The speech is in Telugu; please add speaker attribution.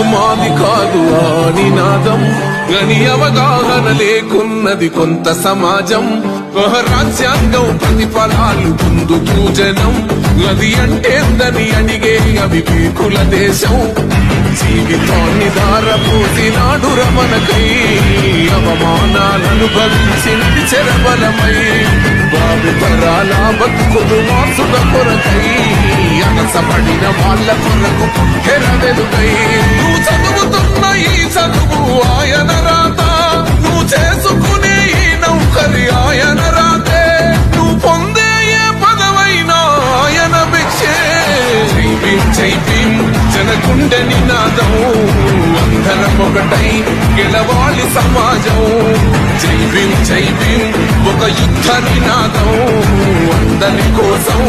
Speaker 1: ఎందుకు మాది కాదు ఆ నినాదం గని అవగాహన లేకున్నది కొంత సమాజం రాజ్యాంగం ప్రతిఫలాలు పొందుతూ జనం అది అంటేందని అడిగే అవివేకుల దేశం జీవితాన్ని దారపోసినాడు రమణకై అవమానాలను భవించినది చెరబలమై బాబు తరాల బతుకులు మాసుల కొరకై అనసపడిన వాళ్ళ కొరకు హెరవెలుకై నువ్వు చదువుతున్న ఈ చదువు ఆయన రాత నువ్వు చేసుకునే ఈ నౌకరి ఆయన రాతే నువ్వు పొందే ఏ పదవైనా ఆయన భిక్షే జై భీం జనగుండె నినాదం అందరం ఒకటై గెలవాలి సమాజం జై భీం ఒక యుద్ధ నినాదం అందరి కోసం